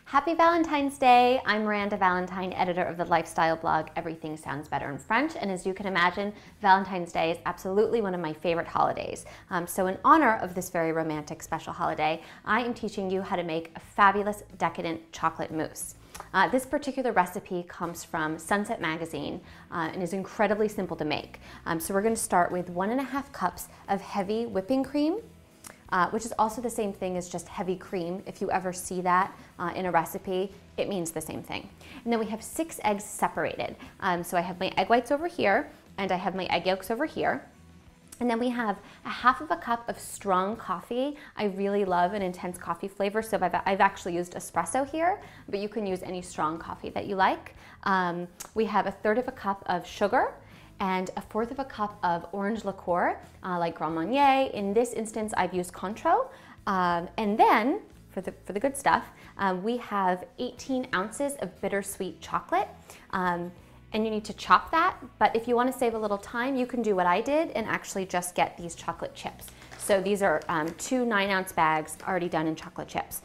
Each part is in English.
Happy Valentine's Day! I'm Miranda Valentine, editor of the lifestyle blog Everything Sounds Better in French, and as you can imagine, Valentine's Day is absolutely one of my favorite holidays. So in honor of this very romantic special holiday, I am teaching you how to make a fabulous decadent chocolate mousse. This particular recipe comes from Sunset Magazine and is incredibly simple to make. So we're going to start with 1.5 cups of heavy whipping cream, which is also the same thing as just heavy cream. If you ever see that in a recipe, it means the same thing. And then we have 6 eggs separated. So I have my egg whites over here, and I have my egg yolks over here. And then we have 1/2 cup of strong coffee. I really love an intense coffee flavor, so I've actually used espresso here, but you can use any strong coffee that you like. We have 1/3 cup of sugar, and 1/4 cup of orange liqueur, like Grand Marnier. In this instance, I've used Cointreau. And then, for the good stuff, we have 18 ounces of bittersweet chocolate. And you need to chop that, but if you want to save a little time, you can do what I did and actually just get these chocolate chips. So these are 2 9-ounce bags already done in chocolate chips.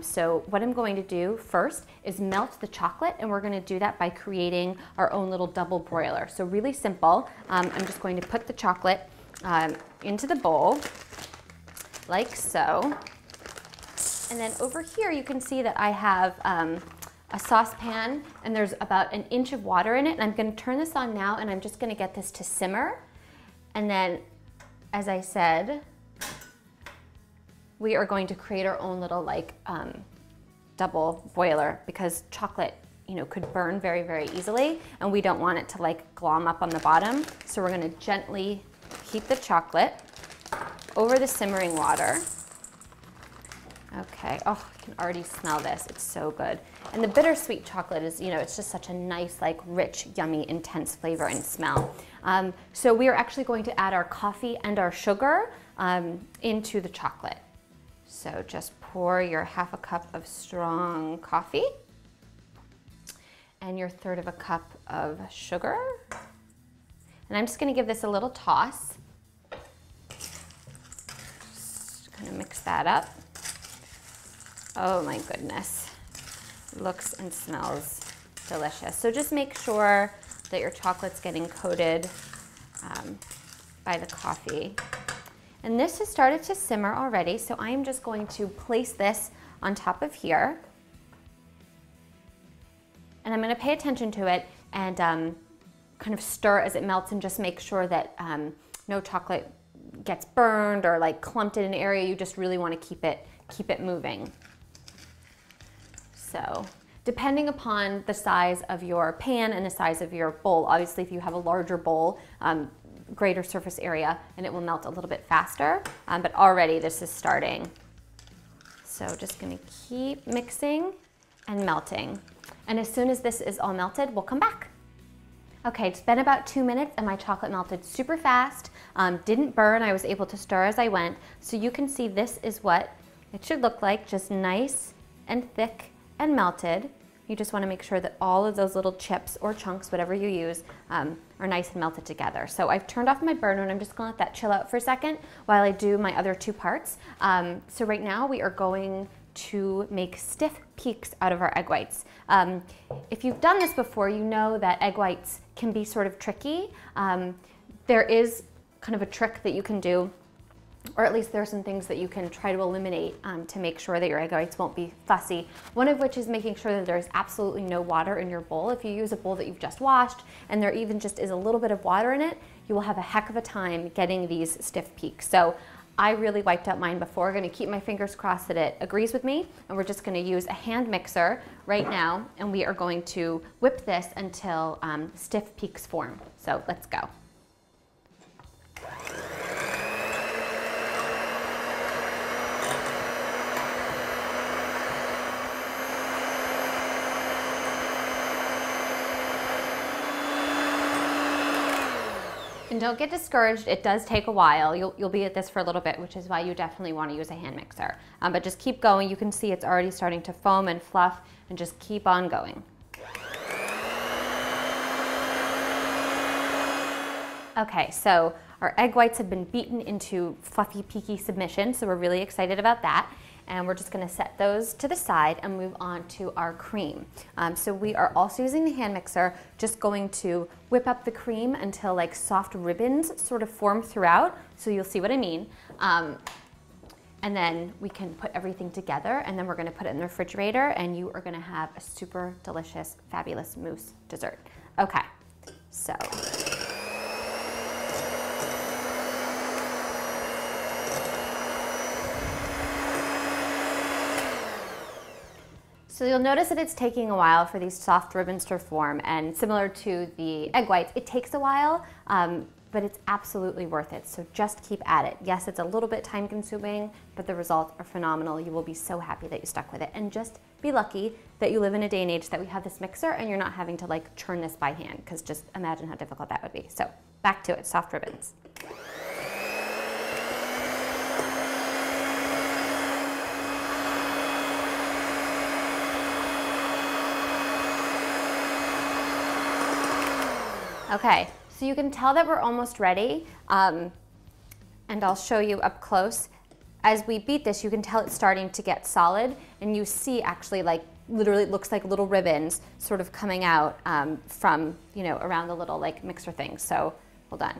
So what I'm going to do first is melt the chocolate, and we're going to do that by creating our own little double broiler. So really simple. I'm just going to put the chocolate into the bowl, like so. And then over here you can see that I have a saucepan, and there's about 1 inch of water in it. And I'm going to turn this on now, and I'm just going to get this to simmer. And then, as I said, we are going to create our own little double boiler, because chocolate, could burn very, very easily, and we don't want it to glom up on the bottom. So we're going to gently heat the chocolate over the simmering water. Okay, oh, I can already smell this. It's so good. And the bittersweet chocolate is, it's just such a nice, rich, yummy, intense flavor and smell. So we are actually going to add our coffee and our sugar into the chocolate. So just pour your 1/2 cup of strong coffee and your 1/3 cup of sugar. And I'm just going to give this a little toss. Just kind of mix that up. Oh my goodness, looks and smells delicious. So just make sure that your chocolate's getting coated by the coffee. And this has started to simmer already, so I'm just going to place this on top of here. And I'm going to pay attention to it and kind of stir as it melts, and just make sure that no chocolate gets burned or clumped in an area. You just really want to keep it moving. So depending upon the size of your pan and the size of your bowl, obviously if you have a larger bowl, greater surface area, and it will melt a little bit faster, but already this is starting. So just gonna keep mixing and melting. And as soon as this is all melted, we'll come back. Okay, it's been about 2 minutes and my chocolate melted super fast, didn't burn. I was able to stir as I went. So you can see this is what it should look like, just nice and thick and melted. You just want to make sure that all of those little chips or chunks, whatever you use, are nice and melted together. So I've turned off my burner, and I'm just going to let that chill out for a second while I do my other 2 parts. So right now we are going to make stiff peaks out of our egg whites. If you've done this before, you know that egg whites can be sort of tricky. There is kind of a trick that you can do, or at least there are some things that you can try to eliminate to make sure that your egg whites won't be fussy. One of which is making sure that there's absolutely no water in your bowl. If you use a bowl that you've just washed and there even just is a little bit of water in it, you will have a heck of a time getting these stiff peaks. So I really wiped out mine before. I'm going to keep my fingers crossed that it agrees with me, and we're just going to use a hand mixer right now, and we are going to whip this until stiff peaks form. So let's go. And don't get discouraged, it does take a while. You'll be at this for a little bit, which is why you definitely want to use a hand mixer. But just keep going. You can see it's already starting to foam and fluff, and just keep on going. Okay, so our egg whites have been beaten into fluffy, peaky submission, so we're really excited about that. and we're just gonna set those to the side and move on to our cream. So we are also using the hand mixer, just going to whip up the cream until like soft ribbons sort of form throughout, so you'll see what I mean. And then we can put everything together, and then we're gonna put it in the refrigerator, and you are gonna have a super delicious, fabulous mousse dessert. Okay, so. So you'll notice that it's taking a while for these soft ribbons to form, and similar to the egg whites, it takes a while, but it's absolutely worth it. So just keep at it. Yes, it's a little bit time consuming, but the results are phenomenal. You will be so happy that you stuck with it. And just be lucky that you live in a day and age that we have this mixer and you're not having to like churn this by hand, because just imagine how difficult that would be. So back to it, soft ribbons. Okay, so you can tell that we're almost ready, and I'll show you up close. As we beat this, you can tell it's starting to get solid, and you see actually like literally it looks like little ribbons sort of coming out from, you know, around the little like mixer thing. So hold on.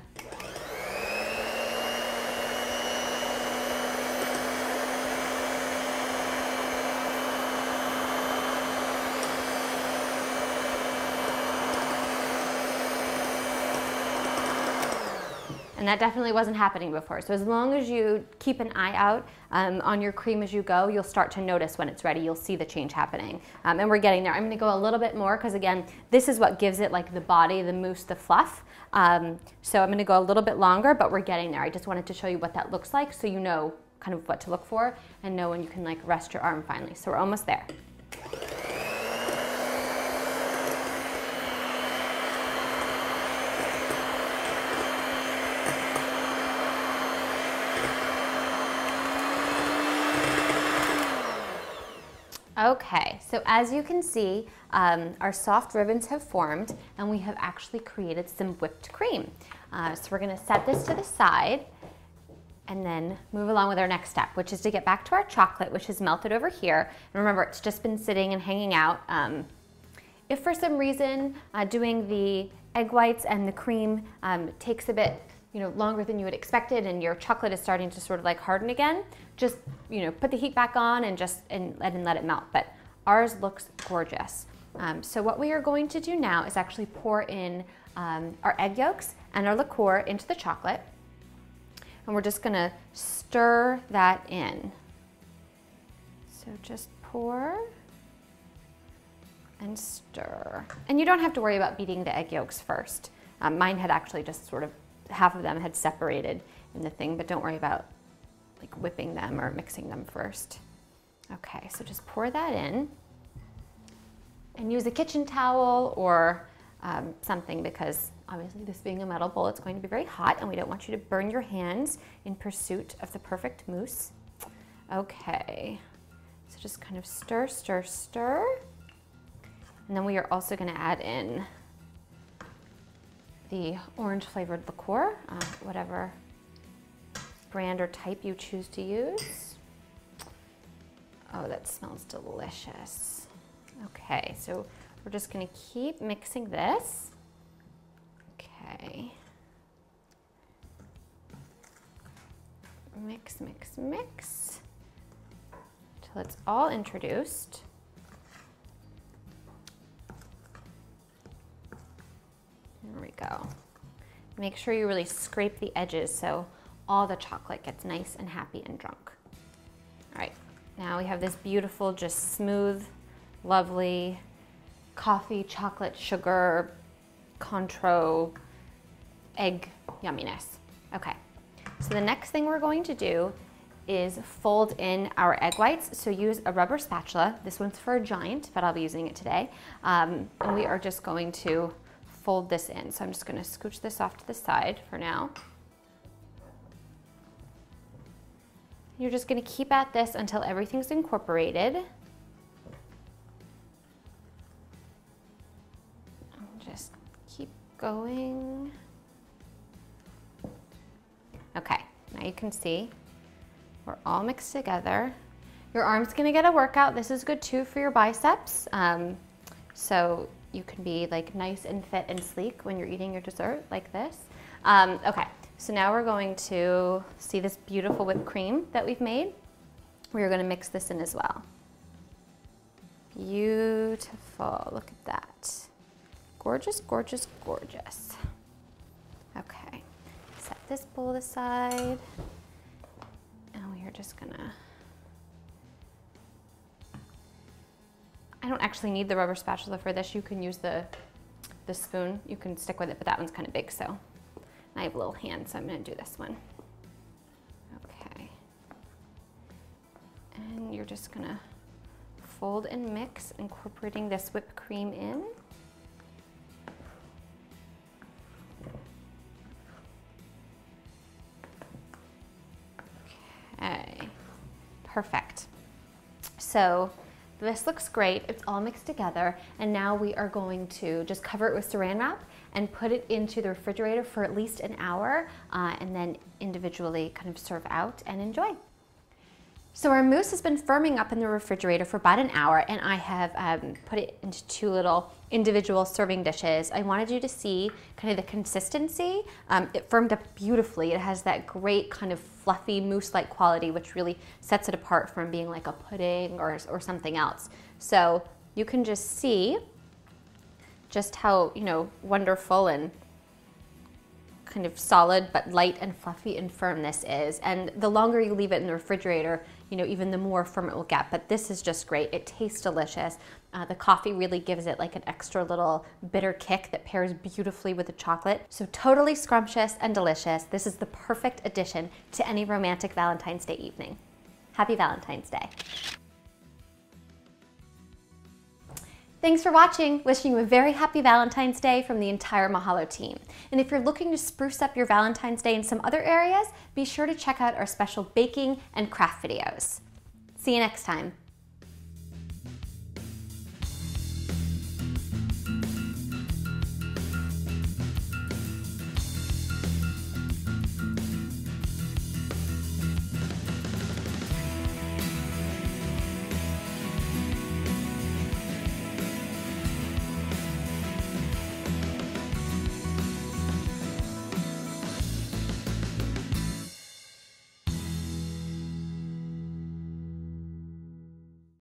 And that definitely wasn't happening before. So as long as you keep an eye out on your cream as you go, you'll start to notice when it's ready. You'll see the change happening. And we're getting there. I'm gonna go a little bit more because again, this is what gives it like the body, the mousse, the fluff. So I'm gonna go a little bit longer, but we're getting there. I just wanted to show you what that looks like so you know kind of what to look for and know when you can like rest your arm finally. So we're almost there. Okay, so as you can see, our soft ribbons have formed and we have actually created some whipped cream. So we're gonna set this to the side and then move along with our next step, which is to get back to our chocolate, which is melted over here. And remember, it's just been sitting and hanging out. If for some reason doing the egg whites and the cream takes a bit longer than you had expected and your chocolate is starting to sort of like harden again, just put the heat back on and let it melt. But ours looks gorgeous. So what we are going to do now is actually pour in our egg yolks and our liqueur into the chocolate. And we're just gonna stir that in. So just pour and stir. And you don't have to worry about beating the egg yolks first. Mine had actually just sort of, half of them had separated in the thing, but don't worry about like whipping them or mixing them first. Okay, so just pour that in and use a kitchen towel or something, because obviously this being a metal bowl, it's going to be very hot and we don't want you to burn your hands in pursuit of the perfect mousse. Okay, so just kind of stir, stir, stir. And then we are also gonna add in the orange flavored liqueur, whatever brand or type you choose to use. Oh, that smells delicious. Okay, so we're just gonna keep mixing this. Okay. Mix, mix, mix, till it's all introduced. There we go. Make sure you really scrape the edges so all the chocolate gets nice and happy and drunk. All right, now we have this beautiful, just smooth, lovely coffee, chocolate, sugar, contro, egg yumminess. Okay, so the next thing we're going to do is fold in our egg whites. So use a rubber spatula. This one's for a giant, but I'll be using it today. And we are just going to fold this in. So I'm just gonna scooch this off to the side for now. You're just gonna keep at this until everything's incorporated. Just keep going. Okay, now you can see we're all mixed together. Your arm's gonna get a workout. This is good too for your biceps. So you can be like nice and fit and sleek when you're eating your dessert like this. Okay, so now we're going to see this beautiful whipped cream that we've made. We're gonna mix this in as well. Beautiful, look at that. Gorgeous, gorgeous, gorgeous. Okay, set this bowl aside. And we are just gonna, I don't actually need the rubber spatula for this. You can use the spoon. You can stick with it, but that one's kind of big, so. I have a little hand, so I'm gonna do this one. Okay. And you're just gonna fold and mix, incorporating this whipped cream in. Okay, perfect. So this looks great. It's all mixed together. And now we are going to just cover it with saran wrap and put it into the refrigerator for at least an hour, and then individually kind of serve out and enjoy. So our mousse has been firming up in the refrigerator for about an hour, and I have put it into 2 little individual serving dishes. I wanted you to see kind of the consistency. It firmed up beautifully. It has that great kind of fluffy mousse-like quality, which really sets it apart from being like a pudding or something else. So you can just see just how, you know, wonderful and kind of solid but light and fluffy and firm this is. And the longer you leave it in the refrigerator, you know, even the more firm it will get. But this is just great. It tastes delicious. The coffee really gives it like an extra little bitter kick that pairs beautifully with the chocolate. So totally scrumptious and delicious. This is the perfect addition to any romantic Valentine's Day evening. Happy Valentine's Day. Thanks for watching. Wishing you a very happy Valentine's Day from the entire Mahalo team. And if you're looking to spruce up your Valentine's Day in some other areas, be sure to check out our special baking and craft videos. See you next time.